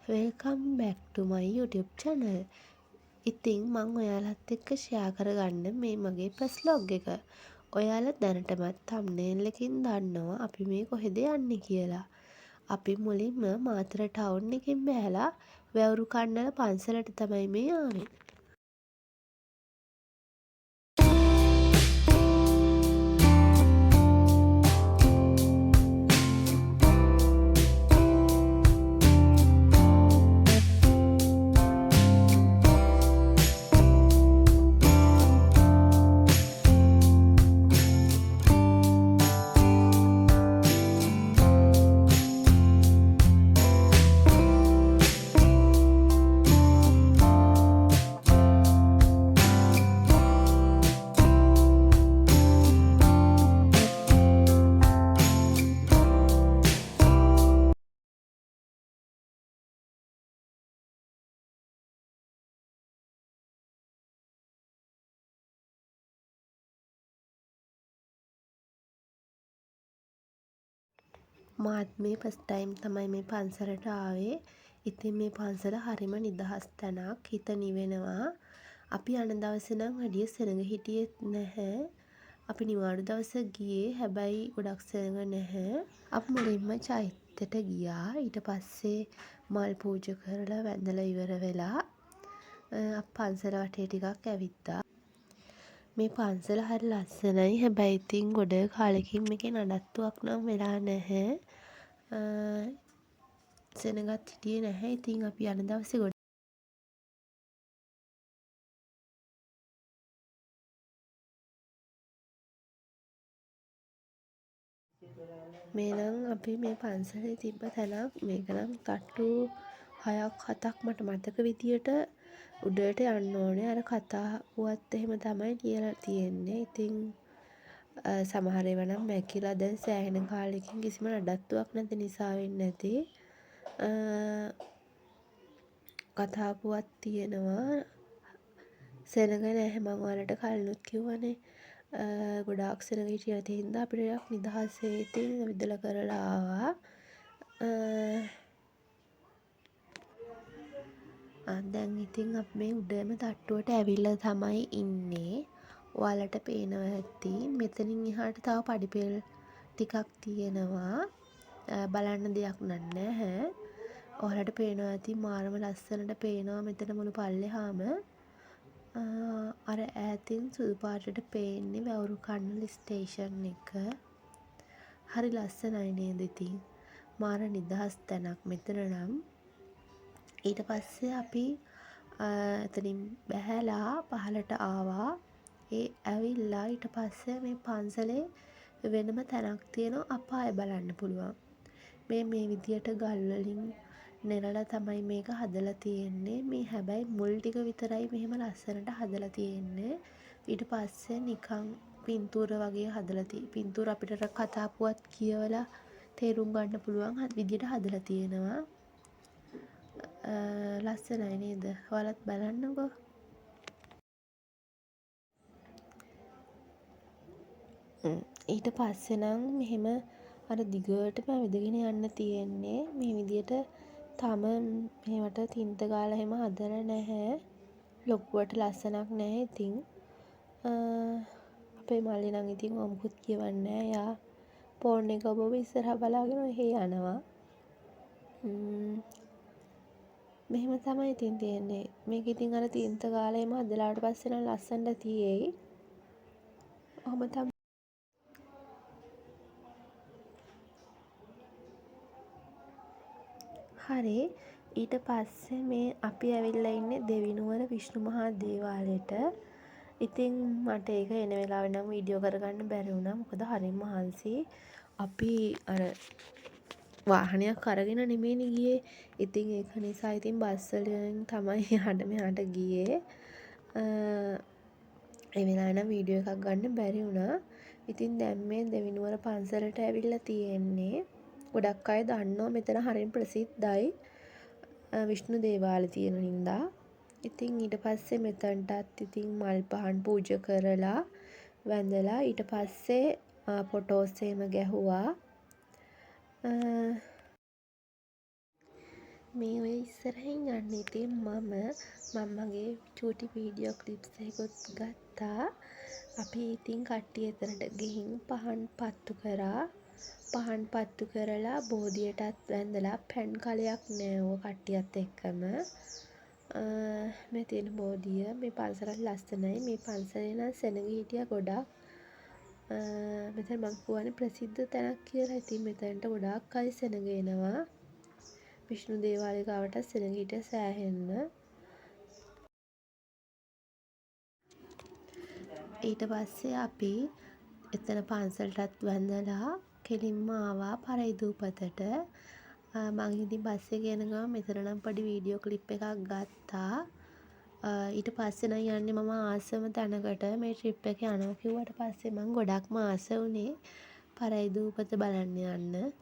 Welcome back to my YouTube channel. ඉතින් මං ඔයාලත් එක්ක ෂෙයා කරගන්න මේ මගේ පස්ලොග් එක. ඔයාලා දැනටමත් thumbnail එකකින් දන්නවා අපි මේ කොහෙද යන්නේ කියලා. අපි මුලින්ම මාතර ටවුන් එකෙන් බැලලා වැවුරු කන්නල පන්සලට තමයි මේ ආවේ. මාත් මේ ෆස්ට් ටයිම් තමයි මේ පන්සලට ආවේ. ඉතින් මේ පන්සල හරිම නිදහස් තැනක්. හිත නිවෙනවා. අපි යන දවසේ නම් වැඩිය සෙනඟ හිටියෙත් නැහැ. අපි නිවාඩු දවස ගියේ. හැබැයි ගොඩක් සෙනඟ නැහැ. අපි මුලින්ම චෛත්‍යයට ගියා. ඊට පස්සේ මල් පූජා කරලා වැඳලා ඉවර වෙලා අපි පන්සල වටේ ටිකක් ඇවිත්තා. මේ පන්සල හරි ලස්සනයි. හැබැයි ඉතින් ගොඩ කාලෙකින් මේකේ නඩත්තුවක් නම් වෙලා නැහැ. සෙනගත් හිටියේ නැහැ. ඉතින් අපි යන දවසේ මේ නම් අපි මේ පන්සලේ තිබ්බ තැනක්. මේක නම් තට්ටු 6ක් 7ක් මට මතක විදියට උඩට යන්න ඕනේ. අර කතා පුවත් එහෙම තමයි කියලා තියෙන්නේ. ඉතින් සමහර ඒවා නම් මැකිලා දැන් සෑහෙන කාලෙකින් කිසිම නඩත්තුවක් නැති නිසා වෙන්නේ නැති. කතා පුවත් තියෙනවා. සෙනඟ නැහැ මම ඔයාලට කලිනුත් කිව්වනේ. ගොඩාක් සෙනඟ හිටිය නැති හින්දා අපිට ටිකක් නිදහසේ ඉතින් විදලා කරලා ආවා. දැන් ඉතින් අපි මේ උඩම තට්ටුවට ඇවිල්ලා තමයි ඉන්නේ. ඔයාලට පේනවා ඇති. මෙතනින් එහාට තව පඩිපෙළ ටිකක් තියෙනවා. බලන්න දෙයක් නැහැ. ඔයාලට පේනවා ඇති මාරම ලස්සනට පේනවා මෙතන මුළු පල්ලෙහාම. අර ඈතින් සුදු පාටට පේන්නේ වැවුරු කන්නල ස්ටේෂන් එක. හරි ලස්සනයි නේද ඉතින්. මාර නිදහස් තැනක් මෙතන නම්. ඊට පස්සේ අපි එතනින් බැහැලා පහලට ආවා. ඇවිල්ලා ඊට පස්සේ මේ පන්සලේ වෙනම තැනක් තියෙනවා අපාය බලන්න පුළුවන්. මේ විදියට ගල් වලින් නෙරලා තමයි මේක හදලා තියෙන්නේ. මේ හැබැයි මුල් ටික විතරයි මෙහෙම ලස්සනට හදලා තියෙන්නේ. ඊට පස්සේ නිකන් පින්තූර වගේ හදලා පින්තූර අපිට කතා පුවත් කියවලා තේරුම් ගන්න පුළුවන් විදියට හදලා තියෙනවා. ලස්සනයි නේද? ඔයාලත් බලන්නකෝ. ඊට පස්සේ නම් මෙහෙම අර දිගටම ඇවිදගෙන යන්න තියෙන්නේ. මේ විදියට තම මේවට තින්ත ගාලා එහෙම හදලා නැහැ. ලොකුවට ලස්සනක් නැහැ ඉතින්. අපේ මල්ලි නම් ඉතින් මොකුත් කියවන්නේ නැහැ. යා ෆෝන් එක ඔබ ඉස්සරහා බලාගෙන එහෙ යනවා. මෙහෙම තමයි ඉතින් තියෙන්නේ. මේක ඉතින් අර තින්ත ගාලා එහෙම හදලාට පස්සේ නම් ලස්සනට තියෙයි. ඔහොම තමයි. හරි. ඊට පස්සේ මේ අපි ඇවිල්ලා ඉන්නේ දෙවිනුවර විෂ්ණු මහා දේවාලයට. ඉතින් මට ඒක එන වෙලාවෙ නම් වීඩියෝ කරගන්න බැරි වුණා. මොකද හරිම මහන්සි. අපි අර වාහනයක් අරගෙන නෙමෙයිනේ ගියේ. ඉතින් ඒක නිසා ඉතින් බස් වලින් තමයි එහාට මෙහාට ගියේ. ඒ වෙලාවේ නම් වීඩියෝ එකක් ගන්න බැරි වුණා. ඉතින් දැන් මේ දෙවිනුවර පන්සලට ඇවිල්ලා තියෙන්නේ. ගොඩක් අය දන්නවා මෙතන හරිම ප්‍රසිද්ධයි. විෂ්ණු දේවාලය තියෙන හින්දා. ඉතින් ඊට පස්සේ මෙතනටත් ඉතින් මල් පහන් පූජා කරලා වැඳලා ඊට පස්සේ ෆොටෝස් එහෙම ගැහුවා. මේ ඔය ඉස්සරහින් යන්න ඉතින් මගේ චූටි වීඩියෝ ක්ලිප්ස් එකකුත් ගත්තා. අපි ඉතින් කට්ටිය එතනට ගිහින් පහන් පත්තු කරා. පහන් පත්තු කරලා බෝධියටත් වැඳලා පැන් කලයක් නෑවුවා කට්ටියත් එක්කම. මේ තියෙන බෝධිය මේ පන්සලත් ලස්සනයි. මේ පන්සලේ නම් සෙනග හිටියා ගොඩක්. මෙතන මං කියවනේ ප්‍රසිද්ධ තැනක් කියලා. ඉතින් මෙතනට ගොඩාක් අය සෙනග එනවා. විෂ්ණු දේවාලය ගාවට සෙනග හිටියා සෑහෙන්න. ඊට පස්සේ අපි එතන පන්සලටත් වැඳලා කෙලින්ම ආවා පරයිදූපතට. මං ඉතින් බස් එකේ යන ගමන් මෙතන නම් පොඩි වීඩියෝ ක්ලිප් එකක් ගත්තා. ඊට පස්සේ නම් යන්නේ මම ආසම තැනකට මේ ට්‍රිප් එක යනවා කිව්වට පස්සේ මං ගොඩක්ම ආස වුණේ පරයිදූපත බලන්න යන්න.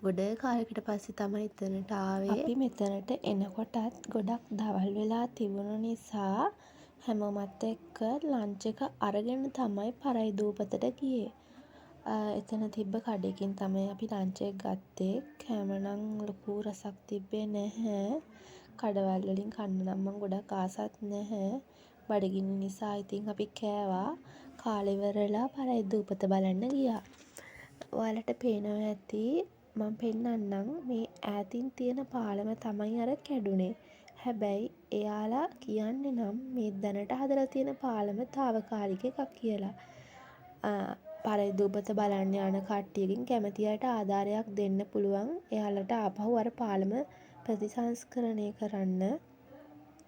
ගොඩ කාලෙකට පස්සේ තමයි එතනට ආවේ. අපි මෙතනට එනකොටත් ගොඩක් දවල් වෙලා තිබුණ නිසා හැමෝමත් එක්ක ලන්ච් එක අරගෙන තමයි පරයිදූපතට ගියේ. එතන තිබ්බ කඩේකින් තමයි අපි ලන්ච් එක ගත්තේ. කෑම නම් ලොකු රසක් තිබ්බේ නැහැ. කඩවල් වලින් කන්න නම් මං ගොඩක් ආසත් නැහැ. බඩගිනි නිසා ඉතින් අපි කෑවා. කාලා ඉවරලා පරයිදූපත බලන්න ගියා. ඔයාලට පේනවා ඇති මම පෙන්නන්නම් මේ ඈතින් තියෙන පාලම තමයි අර කැඩුනේ. හැබැයි එයාලා කියන්නේ නම් මේ දැනට හදලා තියෙන පාලම తాවකාලික එකක් කියලා. පරයිදූපත බලන්න යන කට්ටියකින් කැමති අයට ආධාරයක් දෙන්න පුළුවන්. එයාලට ආපහු අර පාලම ප්‍රතිසංස්කරණය කරන්න.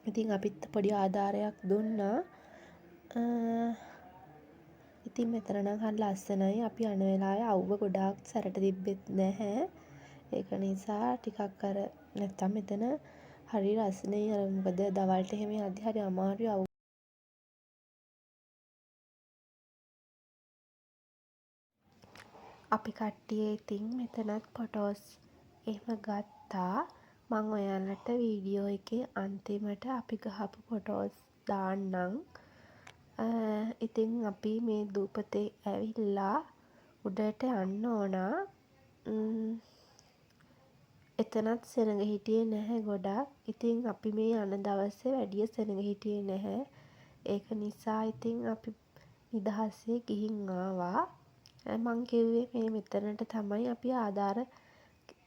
ඉතින් අපිත් පොඩි ආධාරයක් දුන්නා. ඉතින් මෙතන නම් හරි ලස්සනයි. අපි යන වෙලාවේ අවුව ගොඩාක් සැරට තිබ්බෙත් නැහැ. ඒක නිසා ටිකක් අර නැත්තම් මෙතන හරි රස්නේ. අර මොකද දවල්ට එහෙම යද්දි හරි අමාරුයි අවුව. අපි කට්ටිය ඉතින් මෙතනත් ෆොටෝස් එහෙම ගත්තා. මං ඔයාලට වීඩියෝ එකේ අන්තිමට අපි ගහපු ෆොටෝස් දාන්නම්. ඉතින් අපි මේ දූපතේ ඇවිල්ලා උඩට යන්න ඕනා. එතනත් සෙනග හිටියේ නැහැ ගොඩක්. ඉතින් අපි මේ යන දවසේ වැඩිය සෙනග හිටියේ නැහැ. ඒක නිසා ඉතින් අපි නිදහසේ ගිහින් ආවා. මං කිව්වේ මේ මෙතනට තමයි අපි ආධාර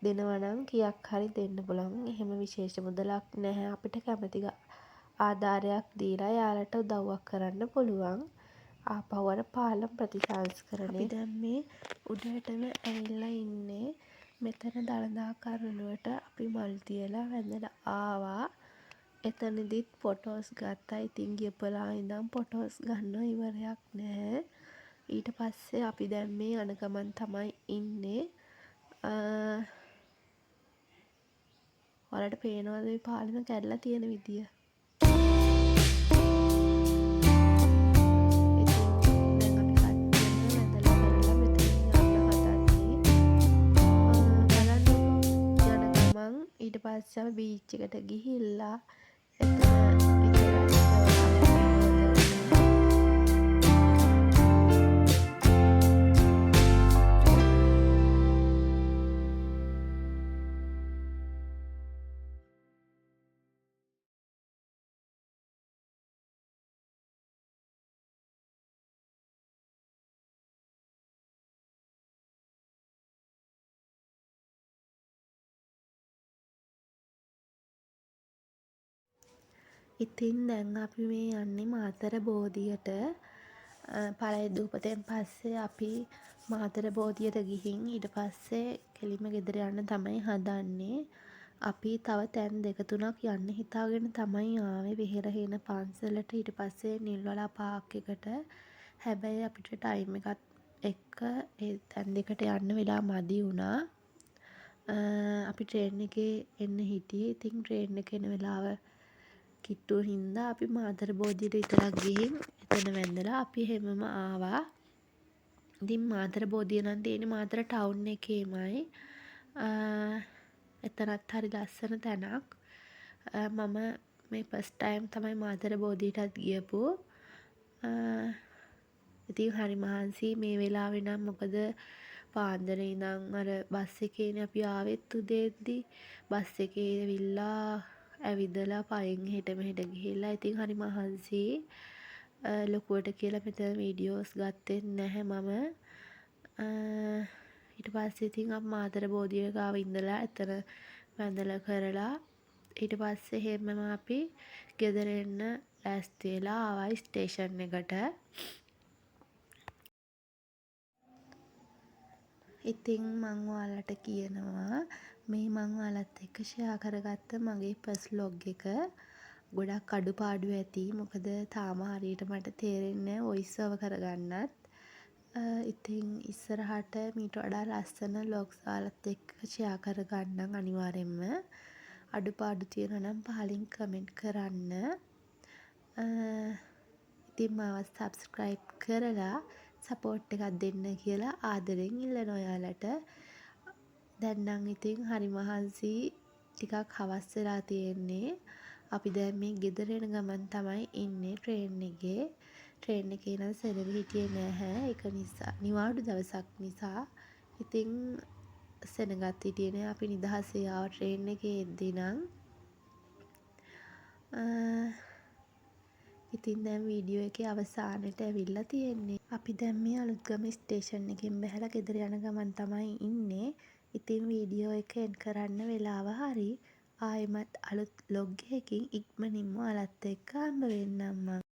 දෙනවා නම් කීයක් හරි දෙන්න පුළුවන්. එහෙම විශේෂ මුදලක් නැහැ. අපිට කැමති ආධාරයක් දීලා යාලට උදව්වක් කරන්න පුළුවන්. ආපහු අර පාලම් ප්‍රතිසංස්කරණය. අපි දැන් මේ උඩටම ඇවිල්ලා ඉන්නේ. මෙතන දළදා කරුණුවට අපි මල් තියලා වැඳලා ආවා. එතනදිත් ෆොටෝස් ගත්තා. ඉතින් ගියපලා ඉඳන් ෆොටෝස් ගන්නව ඉවරයක් නැහැ. ඊට පස්සේ අපි දැන් මේ යන ගමන් තමයි ඉන්නේ. ඔයාලට පේනවද මේ පාලම කැඩලා තියෙන විදිය? ඊට පස්සේ අපි බීච් එකට ගිහිල්ලා ඉතින් දැන් අපි මේ යන්නේ මාතර බෝධියට. පරයිදූපතෙන් පස්සේ අපි මාතර බෝධියට ගිහින් ඊට පස්සේ කෙලින්ම ගෙදර යන්න තමයි හදන්නේ. අපි තව තැන් 2-3ක් යන්න හිතාගෙන තමයි ආවේ වෙහෙරහේන පන්සලට. ඊට පස්සේ නිල්වලා පාක් එකට. හැබැයි අපිට ටයිම් එකත් එක්ක ඒ තැන් දෙකට යන්න වෙලා මදි වුණා. අපි ට්‍රේන් එකේ එන්න හිටියේ. ඉතින් ට්‍රේන් එක එන වෙලාව කිට්ටු හින්දා අපි මාතර බෝධියට විතරක් ගිහින් එතන වැඳලා අපි හැමම ආවා. ඉතින් මාතර බෝධිය නම් තියෙන්නේ මාතර ටවුන් එකේමයි. එතනත් හරි ලස්සන තැනක්. මම මේ ෆස්ට් ටයිම් තමයි මාතර බෝධියටත් ගියපු. ඉතින් හරි මහන්සි මේ වෙලාවේ නම් මොකද පාන්දර ඉඳන් අර බස් එකේනේ අපි ආවෙත් උදේද්දි. බස් එකේ ඇවිල්ලා ඇවිදලා පයෙන් එහෙට මෙහෙට ගිහිල්ලා ඉතින් හරි මහන්සියි. ලොකුවට කියලා මෙතන වීඩියෝස් ගත්තෙත් නැහැ මම. ඊට පස්සේ ඉතින් අපි මාතර බෝධිය ගාව ඉඳලා එතන වැඳලා කරලා ඊට පස්සේ එහෙමම අපි ගෙදර එන්න ලෑස්ති වෙලා ආවා ස්ටේෂන් එකට. ඉතින් මං ඔයාලට කියනවා මේ මං ඔයාලත් එක්ක ෂෙයා කරගත්ත මගේ ෆස්ට් vlog එක ගොඩක් අඩුපාඩු ඇති. මොකද තාම හරියට මට තේරෙන්නේ නැහැ වොයිස් ඕවර් කරගන්නත්. ඉතින් ඉස්සරහට මීට වඩා ලස්සන vlogs ඔයාලත් එක්ක ෂෙයා කරගන්නම් අනිවාර්යෙන්ම. අඩුපාඩු තියෙනවා නම් පහලින් කමෙන්ට් කරන්න. ඉතින් මාව සබ්ස්ක්‍රයිබ් කරලා සපෝට් එකක් දෙන්න කියලා ආදරෙන් ඉල්ලනවා ඔයාලට. දැන් නම් ඉතින් හරි මහන්සි ටිකක් හවස් වෙලා තියෙන්නේ. අපි දැන් මේ ගෙදර එන ගමන් තමයි ඉන්නේ ට්‍රේන් එකේ. ට්‍රේන් එකේ නම් සෙනග හිටියේ නැහැ. ඒක නිසා නිවාඩු දවසක් නිසා. ඉතින් සෙනගත් හිටියේ නැහැ. අපි නිදහසේ ආව ට්‍රේන් එකේ එද්දි නම්. ඉතින් දැන් වීඩියෝ එකේ අවසානයට ඇවිල්ලා තියෙන්නේ. අපි දැන් මේ අලුත්ගම ස්ටේෂන් එකෙන් බැහැලා ගෙදර යන ගමන් තමයි ඉන්නේ. ඉතින් වීඩියෝ එක එන්ඩ් කරන්න වෙලාව හරි. ආයෙමත් අලුත් vlog එකකින් ඉක්මනින්ම ඔයාලත් එක්ක හම්බ වෙන්නම් මං.